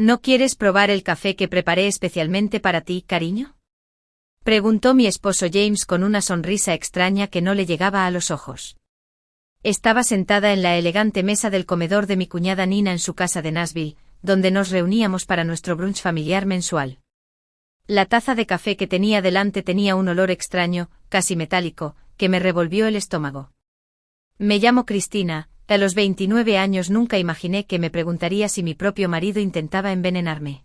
¿No quieres probar el café que preparé especialmente para ti, cariño? Preguntó mi esposo James con una sonrisa extraña que no le llegaba a los ojos. Estaba sentada en la elegante mesa del comedor de mi cuñada Nina en su casa de Nashville, donde nos reuníamos para nuestro brunch familiar mensual. La taza de café que tenía delante tenía un olor extraño, casi metálico, que me revolvió el estómago. Me llamo Cristina. A los 29 años nunca imaginé que me preguntaría si mi propio marido intentaba envenenarme.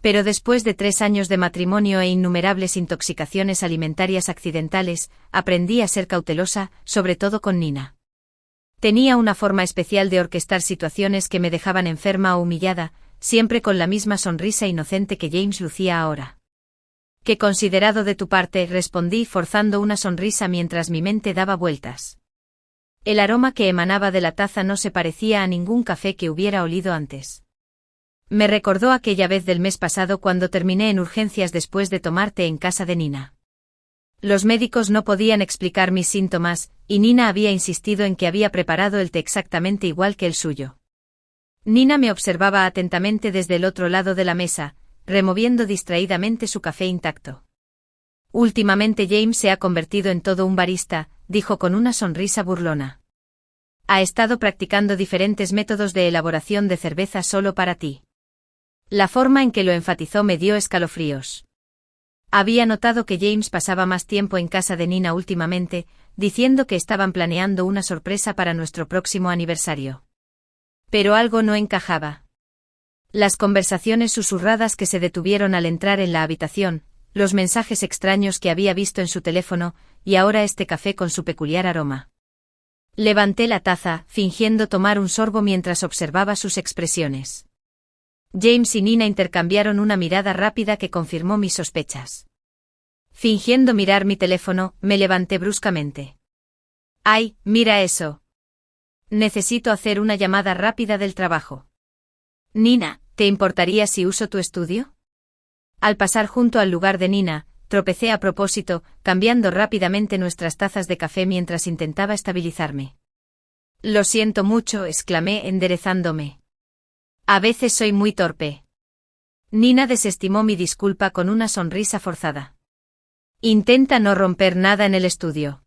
Pero después de 3 años de matrimonio e innumerables intoxicaciones alimentarias accidentales, aprendí a ser cautelosa, sobre todo con Nina. Tenía una forma especial de orquestar situaciones que me dejaban enferma o humillada, siempre con la misma sonrisa inocente que James lucía ahora. «Qué considerado de tu parte», respondí forzando una sonrisa mientras mi mente daba vueltas. El aroma que emanaba de la taza no se parecía a ningún café que hubiera olido antes. Me recordó aquella vez del mes pasado cuando terminé en urgencias después de tomar té en casa de Nina. Los médicos no podían explicar mis síntomas, y Nina había insistido en que había preparado el té exactamente igual que el suyo. Nina me observaba atentamente desde el otro lado de la mesa, removiendo distraídamente su café intacto. «Últimamente James se ha convertido en todo un barista», dijo con una sonrisa burlona. «Ha estado practicando diferentes métodos de elaboración de cerveza solo para ti». La forma en que lo enfatizó me dio escalofríos. Había notado que James pasaba más tiempo en casa de Nina últimamente, diciendo que estaban planeando una sorpresa para nuestro próximo aniversario. Pero algo no encajaba. Las conversaciones susurradas que se detuvieron al entrar en la habitación, los mensajes extraños que había visto en su teléfono, y ahora este café con su peculiar aroma. Levanté la taza, fingiendo tomar un sorbo mientras observaba sus expresiones. James y Nina intercambiaron una mirada rápida que confirmó mis sospechas. Fingiendo mirar mi teléfono, me levanté bruscamente. «¡Ay, mira eso! Necesito hacer una llamada rápida del trabajo». «Nina, ¿te importaría si uso tu estudio?» Al pasar junto al lugar de Nina, tropecé a propósito, cambiando rápidamente nuestras tazas de café mientras intentaba estabilizarme. «Lo siento mucho», exclamé enderezándome. «A veces soy muy torpe». Nina desestimó mi disculpa con una sonrisa forzada. «Intenta no romper nada en el estudio».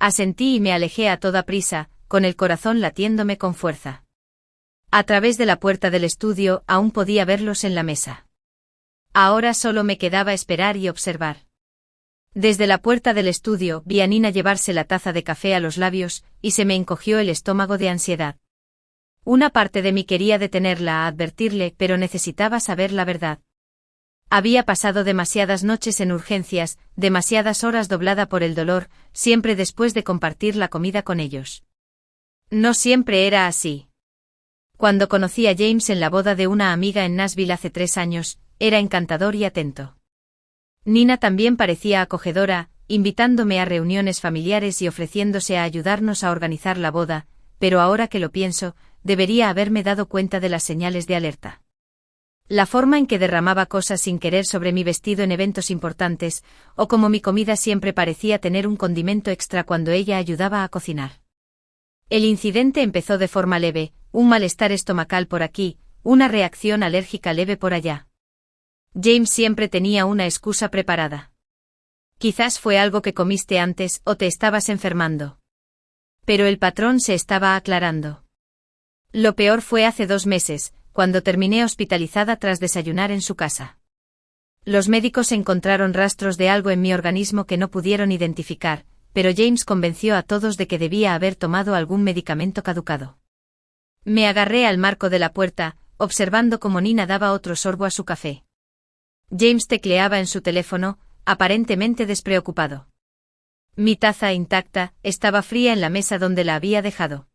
Asentí y me alejé a toda prisa, con el corazón latiéndome con fuerza. A través de la puerta del estudio aún podía verlos en la mesa. Ahora solo me quedaba esperar y observar. Desde la puerta del estudio vi a Nina llevarse la taza de café a los labios, y se me encogió el estómago de ansiedad. Una parte de mí quería detenerla a advertirle, pero necesitaba saber la verdad. Había pasado demasiadas noches en urgencias, demasiadas horas doblada por el dolor, siempre después de compartir la comida con ellos. No siempre era así. Cuando conocí a James en la boda de una amiga en Nashville hace 3 años, era encantador y atento. Nina también parecía acogedora, invitándome a reuniones familiares y ofreciéndose a ayudarnos a organizar la boda, pero ahora que lo pienso, debería haberme dado cuenta de las señales de alerta. La forma en que derramaba cosas sin querer sobre mi vestido en eventos importantes, o como mi comida siempre parecía tener un condimento extra cuando ella ayudaba a cocinar. El incidente empezó de forma leve, un malestar estomacal por aquí, una reacción alérgica leve por allá. James siempre tenía una excusa preparada. Quizás fue algo que comiste antes o te estabas enfermando. Pero el patrón se estaba aclarando. Lo peor fue hace 2 meses, cuando terminé hospitalizada tras desayunar en su casa. Los médicos encontraron rastros de algo en mi organismo que no pudieron identificar, pero James convenció a todos de que debía haber tomado algún medicamento caducado. Me agarré al marco de la puerta, observando cómo Nina daba otro sorbo a su café. James tecleaba en su teléfono, aparentemente despreocupado. Mi taza intacta estaba fría en la mesa donde la había dejado.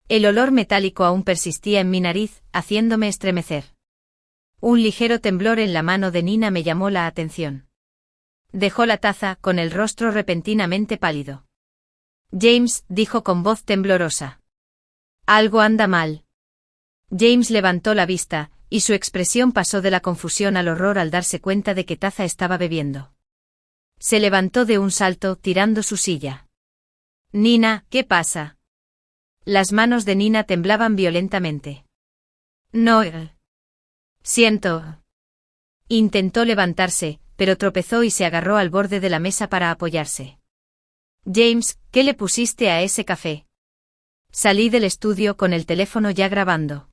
El olor metálico aún persistía en mi nariz, haciéndome estremecer. Un ligero temblor en la mano de Nina me llamó la atención. Dejó la taza, con el rostro repentinamente pálido. «James», dijo con voz temblorosa. «Algo anda mal». James levantó la vista, y su expresión pasó de la confusión al horror al darse cuenta de qué taza estaba bebiendo. Se levantó de un salto, tirando su silla. «Nina, ¿qué pasa?» Las manos de Nina temblaban violentamente. «No». Siento. Intentó levantarse, pero tropezó y se agarró al borde de la mesa para apoyarse. James, ¿qué le pusiste a ese café? Salí del estudio con el teléfono ya grabando.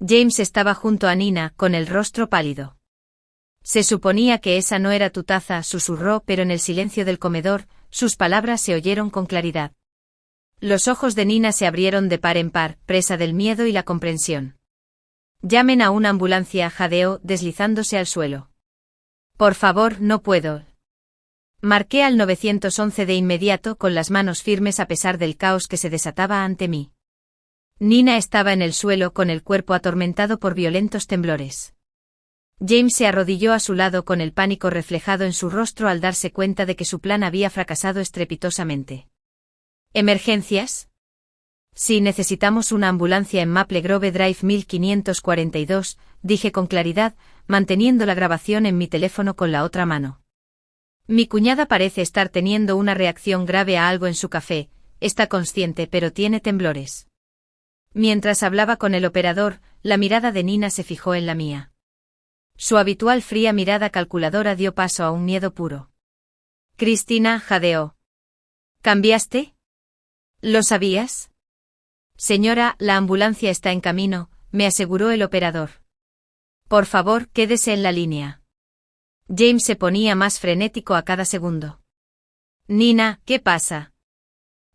James estaba junto a Nina, con el rostro pálido. Se suponía que esa no era tu taza, susurró, pero en el silencio del comedor, sus palabras se oyeron con claridad. Los ojos de Nina se abrieron de par en par, presa del miedo y la comprensión. Llamen a una ambulancia, jadeó, deslizándose al suelo. Por favor, no puedo. Marqué al 911 de inmediato con las manos firmes a pesar del caos que se desataba ante mí. Nina estaba en el suelo con el cuerpo atormentado por violentos temblores. James se arrodilló a su lado con el pánico reflejado en su rostro al darse cuenta de que su plan había fracasado estrepitosamente. ¿Emergencias? Sí, necesitamos una ambulancia en Maple Grove Drive 1542, dije con claridad, manteniendo la grabación en mi teléfono con la otra mano. Mi cuñada parece estar teniendo una reacción grave a algo en su café, está consciente pero tiene temblores. Mientras hablaba con el operador, la mirada de Nina se fijó en la mía. Su habitual fría mirada calculadora dio paso a un miedo puro. Cristina jadeó. ¿Cambiaste? ¿Lo sabías? Señora, la ambulancia está en camino, me aseguró el operador. Por favor, quédese en la línea. James se ponía más frenético a cada segundo. Nina, ¿qué pasa?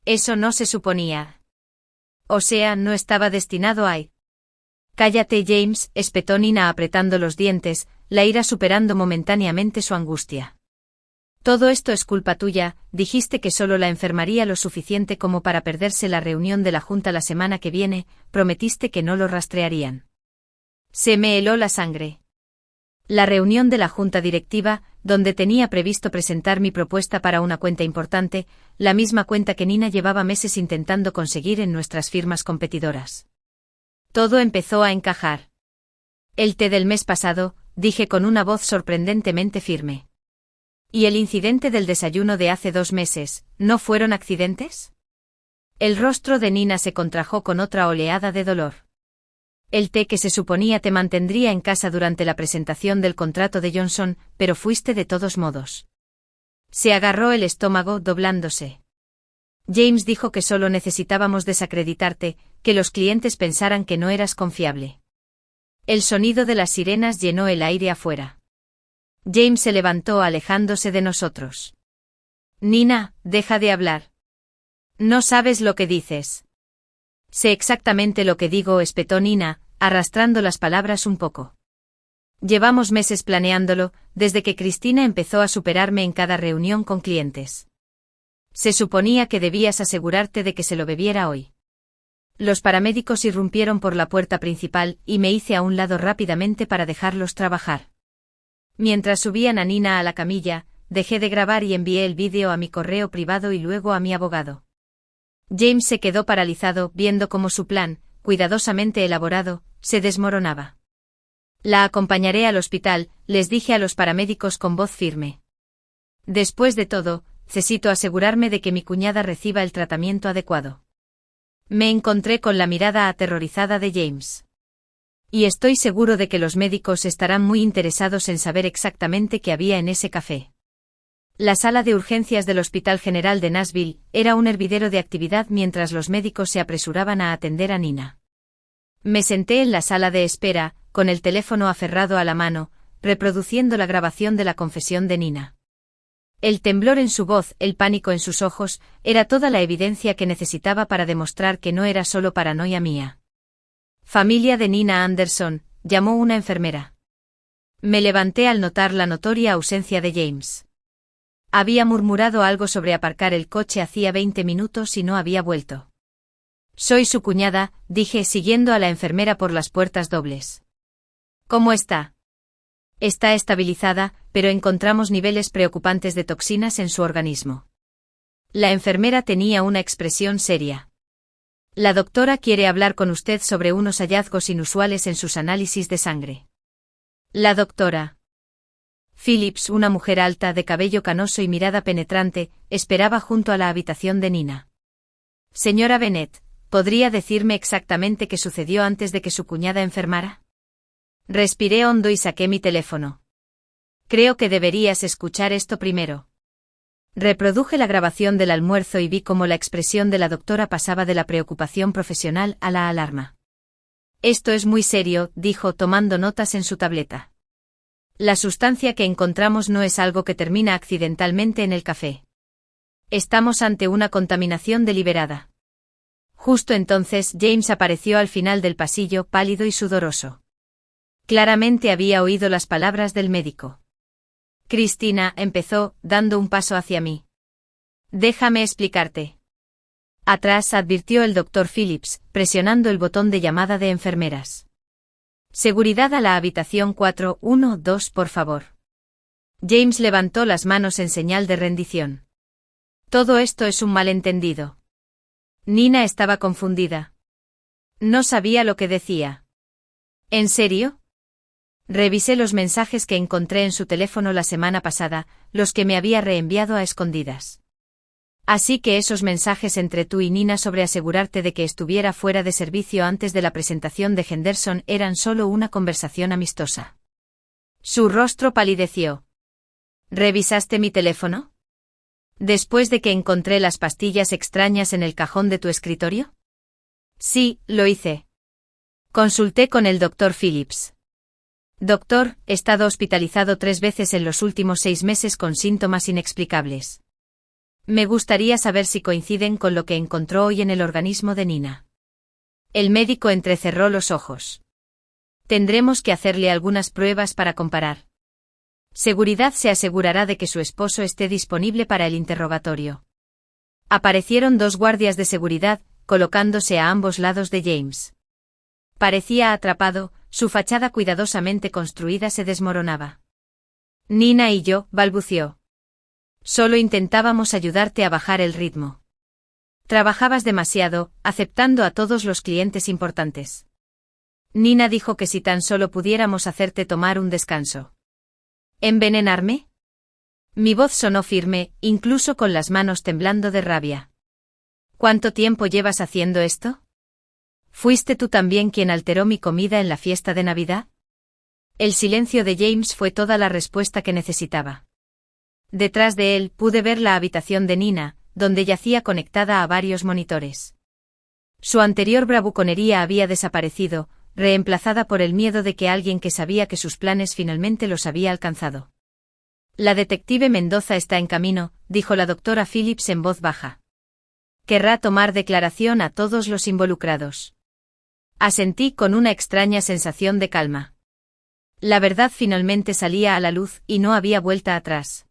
Eso no se suponía. O sea, no estaba destinado a... Cállate, James, espetó Nina apretando los dientes, la ira superando momentáneamente su angustia. Todo esto es culpa tuya, dijiste que solo la enfermaría lo suficiente como para perderse la reunión de la Junta la semana que viene, prometiste que no lo rastrearían. Se me heló la sangre. La reunión de la Junta Directiva, donde tenía previsto presentar mi propuesta para una cuenta importante, la misma cuenta que Nina llevaba meses intentando conseguir en nuestras firmas competidoras. Todo empezó a encajar. El té del mes pasado, dije con una voz sorprendentemente firme. ¿Y el incidente del desayuno de hace 2 meses, no fueron accidentes? El rostro de Nina se contrajo con otra oleada de dolor. El té que se suponía te mantendría en casa durante la presentación del contrato de Johnson, pero fuiste de todos modos. Se agarró el estómago doblándose. James dijo que solo necesitábamos desacreditarte, que los clientes pensaran que no eras confiable. El sonido de las sirenas llenó el aire afuera. James se levantó alejándose de nosotros. Nina, deja de hablar. No sabes lo que dices. Sé exactamente lo que digo, espetó Nina, arrastrando las palabras un poco. Llevamos meses planeándolo, desde que Cristina empezó a superarme en cada reunión con clientes. Se suponía que debías asegurarte de que se lo bebiera hoy. Los paramédicos irrumpieron por la puerta principal y me hice a un lado rápidamente para dejarlos trabajar. Mientras subían a Nina a la camilla, dejé de grabar y envié el vídeo a mi correo privado y luego a mi abogado. James se quedó paralizado viendo cómo su plan, cuidadosamente elaborado, se desmoronaba. La acompañaré al hospital, les dije a los paramédicos con voz firme. Después de todo, necesito asegurarme de que mi cuñada reciba el tratamiento adecuado. Me encontré con la mirada aterrorizada de James. Y estoy seguro de que los médicos estarán muy interesados en saber exactamente qué había en ese café. La sala de urgencias del Hospital General de Nashville era un hervidero de actividad mientras los médicos se apresuraban a atender a Nina. Me senté en la sala de espera, con el teléfono aferrado a la mano, reproduciendo la grabación de la confesión de Nina. El temblor en su voz, el pánico en sus ojos, era toda la evidencia que necesitaba para demostrar que no era solo paranoia mía. Familia de Nina Anderson, llamó una enfermera. Me levanté al notar la notoria ausencia de James. Había murmurado algo sobre aparcar el coche hacía 20 minutos y no había vuelto. Soy su cuñada, dije siguiendo a la enfermera por las puertas dobles. ¿Cómo está? Está estabilizada, pero encontramos niveles preocupantes de toxinas en su organismo. La enfermera tenía una expresión seria. La doctora quiere hablar con usted sobre unos hallazgos inusuales en sus análisis de sangre. La doctora Phillips, una mujer alta de cabello canoso y mirada penetrante, esperaba junto a la habitación de Nina. Señora Bennett, ¿podría decirme exactamente qué sucedió antes de que su cuñada enfermara? Respiré hondo y saqué mi teléfono. Creo que deberías escuchar esto primero. Reproduje la grabación del almuerzo y vi cómo la expresión de la doctora pasaba de la preocupación profesional a la alarma. Esto es muy serio, dijo tomando notas en su tableta. La sustancia que encontramos no es algo que termina accidentalmente en el café. Estamos ante una contaminación deliberada. Justo entonces James apareció al final del pasillo, pálido y sudoroso. Claramente había oído las palabras del médico. Cristina, empezó, dando un paso hacia mí. Déjame explicarte. Atrás, advirtió el Dr. Phillips, presionando el botón de llamada de enfermeras. Seguridad a la habitación 412, por favor. James levantó las manos en señal de rendición. Todo esto es un malentendido. Nina estaba confundida. No sabía lo que decía. ¿En serio? Revisé los mensajes que encontré en su teléfono la semana pasada, los que me había reenviado a escondidas. Así que esos mensajes entre tú y Nina sobre asegurarte de que estuviera fuera de servicio antes de la presentación de Henderson eran solo una conversación amistosa. Su rostro palideció. ¿Revisaste mi teléfono? ¿Después de que encontré las pastillas extrañas en el cajón de tu escritorio? Sí, lo hice. Consulté con el Dr. Phillips. Doctor, he estado hospitalizado 3 veces en los últimos 6 meses con síntomas inexplicables. Me gustaría saber si coinciden con lo que encontró hoy en el organismo de Nina. El médico entrecerró los ojos. Tendremos que hacerle algunas pruebas para comparar. Seguridad se asegurará de que su esposo esté disponible para el interrogatorio. Aparecieron 2 guardias de seguridad, colocándose a ambos lados de James. Parecía atrapado, su fachada cuidadosamente construida se desmoronaba. Nina y yo, balbuceó. Solo intentábamos ayudarte a bajar el ritmo. Trabajabas demasiado, aceptando a todos los clientes importantes. Nina dijo que si tan solo pudiéramos hacerte tomar un descanso. ¿Envenenarme? Mi voz sonó firme, incluso con las manos temblando de rabia. ¿Cuánto tiempo llevas haciendo esto? ¿Fuiste tú también quien alteró mi comida en la fiesta de Navidad? El silencio de James fue toda la respuesta que necesitaba. Detrás de él pude ver la habitación de Nina, donde yacía conectada a varios monitores. Su anterior bravuconería había desaparecido, reemplazada por el miedo de que alguien que sabía que sus planes finalmente los había alcanzado. La detective Mendoza está en camino, dijo la doctora Phillips en voz baja. Querrá tomar declaración a todos los involucrados. Asentí con una extraña sensación de calma. La verdad finalmente salía a la luz y no había vuelta atrás.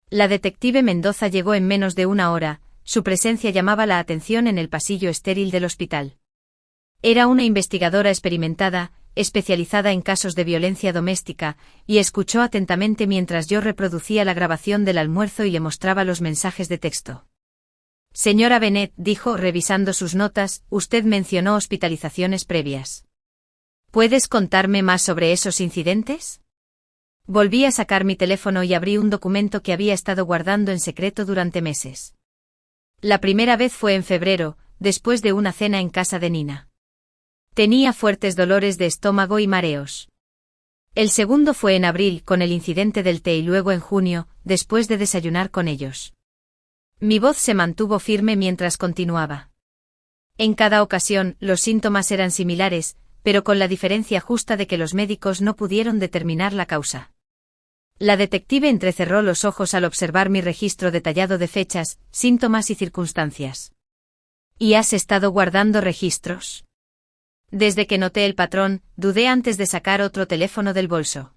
La detective Mendoza llegó en menos de 1 hora, su presencia llamaba la atención en el pasillo estéril del hospital. Era una investigadora experimentada, especializada en casos de violencia doméstica, y escuchó atentamente mientras yo reproducía la grabación del almuerzo y le mostraba los mensajes de texto. Señora Bennett, dijo revisando sus notas, usted mencionó hospitalizaciones previas. ¿Puedes contarme más sobre esos incidentes? Volví a sacar mi teléfono y abrí un documento que había estado guardando en secreto durante meses. La primera vez fue en febrero, después de una cena en casa de Nina. Tenía fuertes dolores de estómago y mareos. El segundo fue en abril con el incidente del té y luego en junio, después de desayunar con ellos. Mi voz se mantuvo firme mientras continuaba. En cada ocasión, los síntomas eran similares, pero con la diferencia justa de que los médicos no pudieron determinar la causa. La detective entrecerró los ojos al observar mi registro detallado de fechas, síntomas y circunstancias. ¿Y has estado guardando registros? Desde que noté el patrón, dudé antes de sacar otro teléfono del bolso.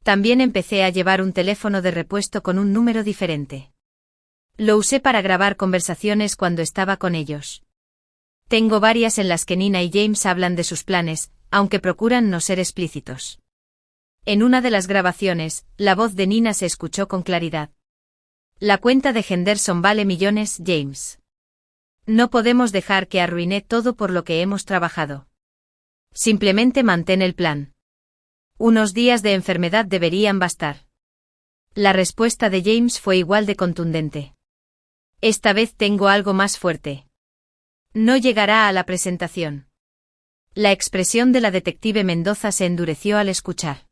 También empecé a llevar un teléfono de repuesto con un número diferente. Lo usé para grabar conversaciones cuando estaba con ellos. Tengo varias en las que Nina y James hablan de sus planes, aunque procuran no ser explícitos. En una de las grabaciones, la voz de Nina se escuchó con claridad. La cuenta de Henderson vale millones, James. No podemos dejar que arruine todo por lo que hemos trabajado. Simplemente mantén el plan. Unos días de enfermedad deberían bastar. La respuesta de James fue igual de contundente. Esta vez tengo algo más fuerte. No llegará a la presentación. La expresión de la detective Mendoza se endureció al escuchar.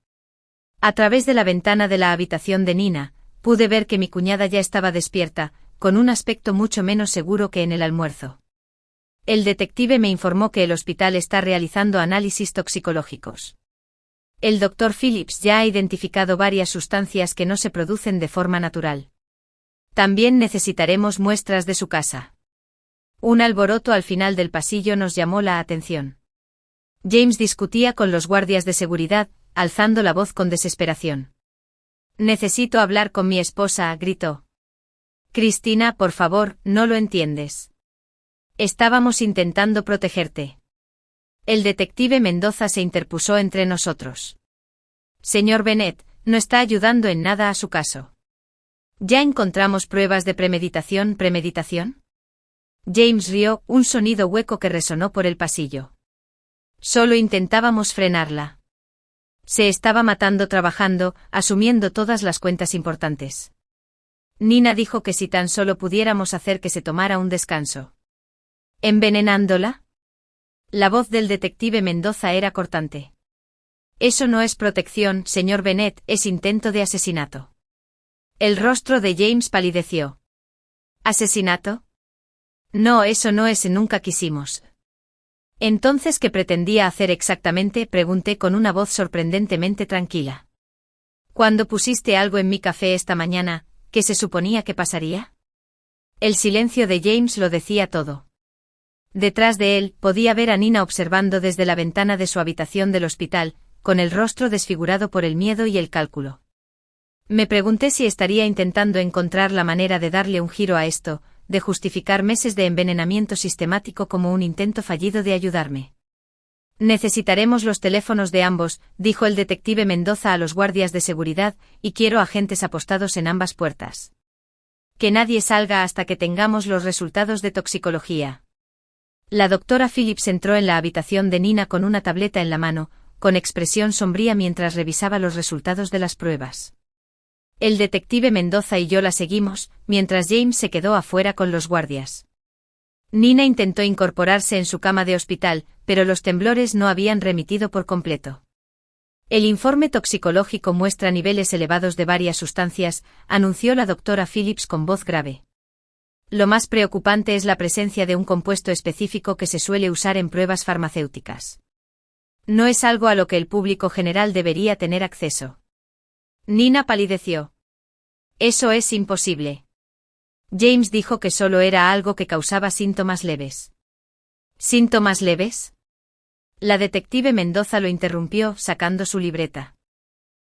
A través de la ventana de la habitación de Nina, pude ver que mi cuñada ya estaba despierta, con un aspecto mucho menos seguro que en el almuerzo. El detective me informó que el hospital está realizando análisis toxicológicos. El Dr. Phillips ya ha identificado varias sustancias que no se producen de forma natural. También necesitaremos muestras de su casa. Un alboroto al final del pasillo nos llamó la atención. James discutía con los guardias de seguridad, alzando la voz con desesperación. «Necesito hablar con mi esposa», gritó. «Cristina, por favor, no lo entiendes. Estábamos intentando protegerte». El detective Mendoza se interpuso entre nosotros. «Señor Bennett, no está ayudando en nada a su caso. ¿Ya encontramos pruebas de premeditación?» ¿Premeditación? James rió, un sonido hueco que resonó por el pasillo. Solo intentábamos frenarla. Se estaba matando trabajando, asumiendo todas las cuentas importantes. Nina dijo que si tan solo pudiéramos hacer que se tomara un descanso. ¿Envenenándola? La voz del detective Mendoza era cortante. Eso no es protección, señor Bennett, es intento de asesinato. El rostro de James palideció. ¿Asesinato? No, eso no es, nunca quisimos. Entonces, ¿qué pretendía hacer exactamente?, pregunté con una voz sorprendentemente tranquila. Cuando pusiste algo en mi café esta mañana, ¿qué se suponía que pasaría? El silencio de James lo decía todo. Detrás de él, podía ver a Nina observando desde la ventana de su habitación del hospital, con el rostro desfigurado por el miedo y el cálculo. Me pregunté si estaría intentando encontrar la manera de darle un giro a esto, de justificar meses de envenenamiento sistemático como un intento fallido de ayudarme. Necesitaremos los teléfonos de ambos, dijo el detective Mendoza a los guardias de seguridad, y quiero agentes apostados en ambas puertas. Que nadie salga hasta que tengamos los resultados de toxicología. La doctora Phillips entró en la habitación de Nina con una tableta en la mano, con expresión sombría mientras revisaba los resultados de las pruebas. El detective Mendoza y yo la seguimos, mientras James se quedó afuera con los guardias. Nina intentó incorporarse en su cama de hospital, pero los temblores no habían remitido por completo. El informe toxicológico muestra niveles elevados de varias sustancias, anunció la doctora Phillips con voz grave. Lo más preocupante es la presencia de un compuesto específico que se suele usar en pruebas farmacéuticas. No es algo a lo que el público general debería tener acceso. Nina palideció. Eso es imposible. James dijo que solo era algo que causaba síntomas leves. ¿Síntomas leves? La detective Mendoza lo interrumpió, sacando su libreta.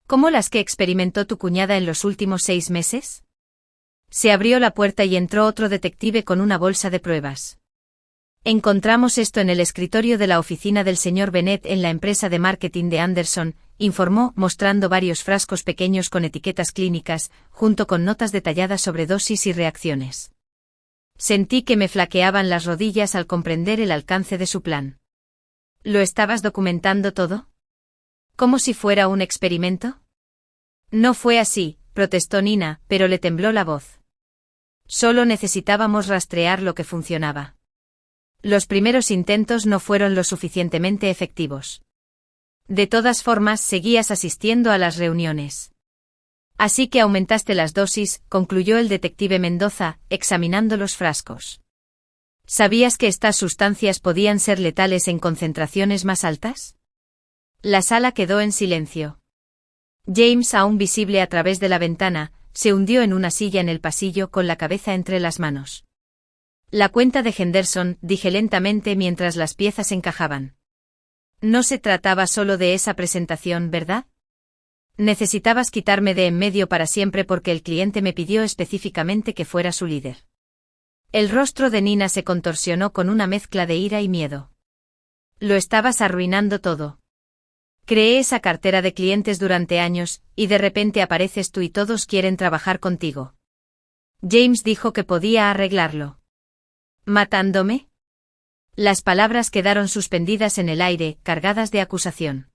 ¿Cómo las que experimentó tu cuñada en los últimos 6 meses? Se abrió la puerta y entró otro detective con una bolsa de pruebas. Encontramos esto en el escritorio de la oficina del señor Bennett en la empresa de marketing de Anderson, informó, mostrando varios frascos pequeños con etiquetas clínicas, junto con notas detalladas sobre dosis y reacciones. Sentí que me flaqueaban las rodillas al comprender el alcance de su plan. ¿Lo estabas documentando todo? ¿Como si fuera un experimento? No fue así, protestó Nina, pero le tembló la voz. Solo necesitábamos rastrear lo que funcionaba. Los primeros intentos no fueron lo suficientemente efectivos. De todas formas, seguías asistiendo a las reuniones. Así que aumentaste las dosis, concluyó el detective Mendoza, examinando los frascos. ¿Sabías que estas sustancias podían ser letales en concentraciones más altas? La sala quedó en silencio. James, aún visible a través de la ventana, se hundió en una silla en el pasillo con la cabeza entre las manos. La cuenta de Henderson, dije lentamente mientras las piezas encajaban. No se trataba solo de esa presentación, ¿verdad? Necesitabas quitarme de en medio para siempre porque el cliente me pidió específicamente que fuera su líder. El rostro de Nina se contorsionó con una mezcla de ira y miedo. Lo estabas arruinando todo. Creé esa cartera de clientes durante años, y de repente apareces tú y todos quieren trabajar contigo. James dijo que podía arreglarlo. ¿Matándome? Las palabras quedaron suspendidas en el aire, cargadas de acusación.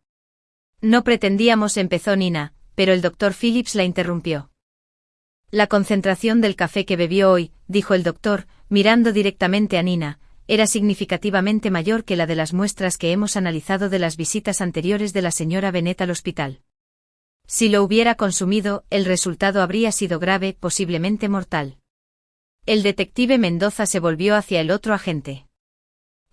No pretendíamos, empezó Nina, pero el Dr. Phillips la interrumpió. La concentración del café que bebió hoy, dijo el doctor, mirando directamente a Nina, era significativamente mayor que la de las muestras que hemos analizado de las visitas anteriores de la señora Bennet al hospital. Si lo hubiera consumido, el resultado habría sido grave, posiblemente mortal. El detective Mendoza se volvió hacia el otro agente.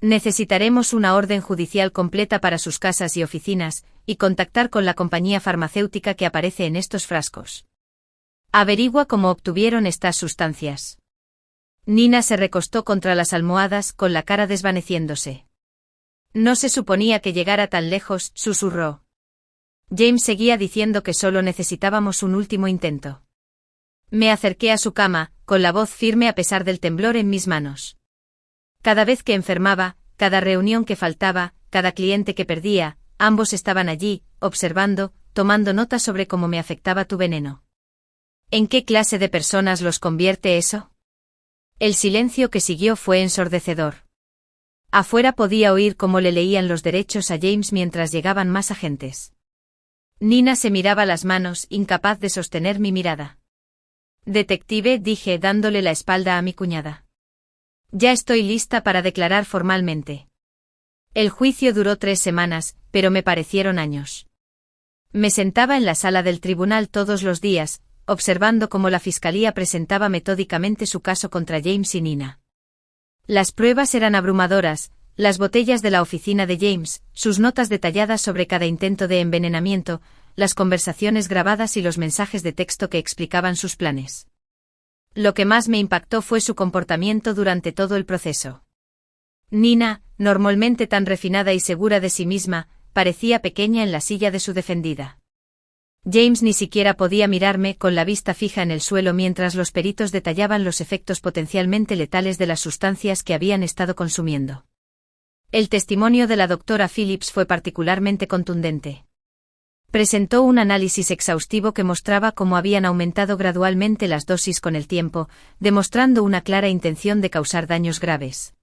Necesitaremos una orden judicial completa para sus casas y oficinas, y contactar con la compañía farmacéutica que aparece en estos frascos. Averigua cómo obtuvieron estas sustancias. Nina se recostó contra las almohadas con la cara desvaneciéndose. No se suponía que llegara tan lejos, susurró. James seguía diciendo que solo necesitábamos un último intento. Me acerqué a su cama, con la voz firme a pesar del temblor en mis manos. Cada vez que enfermaba, cada reunión que faltaba, cada cliente que perdía, ambos estaban allí, observando, tomando nota sobre cómo me afectaba tu veneno. ¿En qué clase de personas los convierte eso? El silencio que siguió fue ensordecedor. Afuera podía oír cómo le leían los derechos a James mientras llegaban más agentes. Nina se miraba las manos, incapaz de sostener mi mirada. Detective, dije dándole la espalda a mi cuñada. Ya estoy lista para declarar formalmente. El juicio duró 3 semanas, pero me parecieron años. Me sentaba en la sala del tribunal todos los días, observando cómo la fiscalía presentaba metódicamente su caso contra James y Nina. Las pruebas eran abrumadoras, las botellas de la oficina de James, sus notas detalladas sobre cada intento de envenenamiento, las conversaciones grabadas y los mensajes de texto que explicaban sus planes. Lo que más me impactó fue su comportamiento durante todo el proceso. Nina, normalmente tan refinada y segura de sí misma, parecía pequeña en la silla de su defendida. James ni siquiera podía mirarme con la vista fija en el suelo mientras los peritos detallaban los efectos potencialmente letales de las sustancias que habían estado consumiendo. El testimonio de la doctora Phillips fue particularmente contundente. Presentó un análisis exhaustivo que mostraba cómo habían aumentado gradualmente las dosis con el tiempo, demostrando una clara intención de causar daños graves.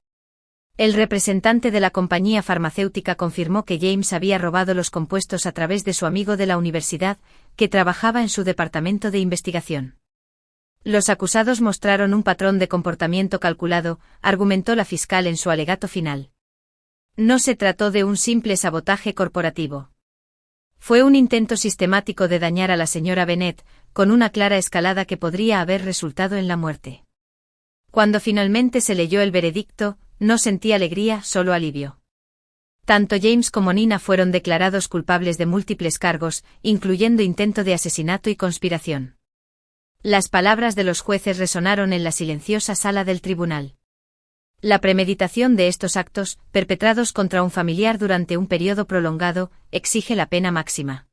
El representante de la compañía farmacéutica confirmó que James había robado los compuestos a través de su amigo de la universidad, que trabajaba en su departamento de investigación. Los acusados mostraron un patrón de comportamiento calculado, argumentó la fiscal en su alegato final. No se trató de un simple sabotaje corporativo. Fue un intento sistemático de dañar a la señora Bennet, con una clara escalada que podría haber resultado en la muerte. Cuando finalmente se leyó el veredicto, no sentí alegría, solo alivio. Tanto James como Nina fueron declarados culpables de múltiples cargos, incluyendo intento de asesinato y conspiración. Las palabras de los jueces resonaron en la silenciosa sala del tribunal. La premeditación de estos actos, perpetrados contra un familiar durante un periodo prolongado, exige la pena máxima.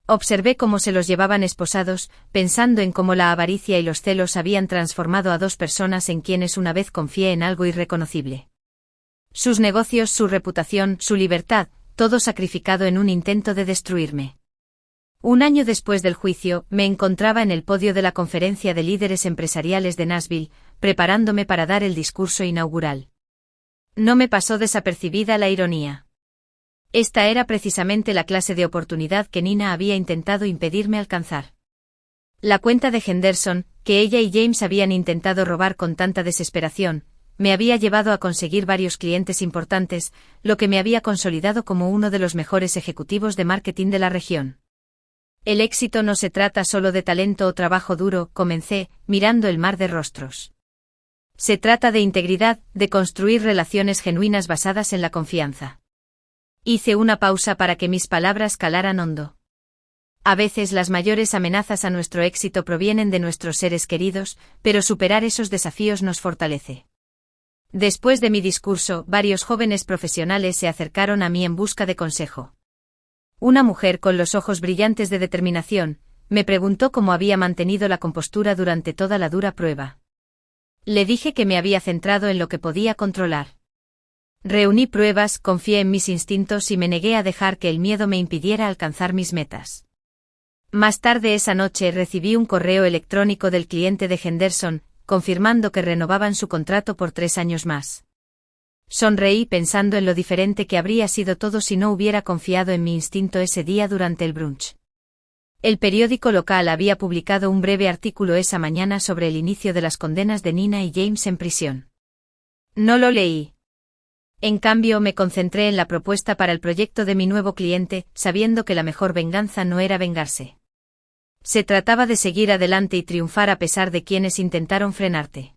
Observé cómo se los llevaban esposados, pensando en cómo la avaricia y los celos habían transformado a 2 personas en quienes una vez confié en algo irreconocible. Sus negocios, su reputación, su libertad, todo sacrificado en un intento de destruirme. Un año después del juicio, me encontraba en el podio de la conferencia de líderes empresariales de Nashville, preparándome para dar el discurso inaugural. No me pasó desapercibida la ironía. Esta era precisamente la clase de oportunidad que Nina había intentado impedirme alcanzar. La cuenta de Henderson, que ella y James habían intentado robar con tanta desesperación, me había llevado a conseguir varios clientes importantes, lo que me había consolidado como uno de los mejores ejecutivos de marketing de la región. El éxito no se trata solo de talento o trabajo duro, comencé, mirando el mar de rostros. Se trata de integridad, de construir relaciones genuinas basadas en la confianza. Hice una pausa para que mis palabras calaran hondo. A veces las mayores amenazas a nuestro éxito provienen de nuestros seres queridos, pero superar esos desafíos nos fortalece. Después de mi discurso, varios jóvenes profesionales se acercaron a mí en busca de consejo. Una mujer con los ojos brillantes de determinación, me preguntó cómo había mantenido la compostura durante toda la dura prueba. Le dije que me había centrado en lo que podía controlar. Reuní pruebas, confié en mis instintos y me negué a dejar que el miedo me impidiera alcanzar mis metas. Más tarde esa noche recibí un correo electrónico del cliente de Henderson, confirmando que renovaban su contrato por 3 años más. Sonreí pensando en lo diferente que habría sido todo si no hubiera confiado en mi instinto ese día durante el brunch. El periódico local había publicado un breve artículo esa mañana sobre el inicio de las condenas de Nina y James en prisión. No lo leí. En cambio, me concentré en la propuesta para el proyecto de mi nuevo cliente, sabiendo que la mejor venganza no era vengarse. Se trataba de seguir adelante y triunfar a pesar de quienes intentaron frenarte.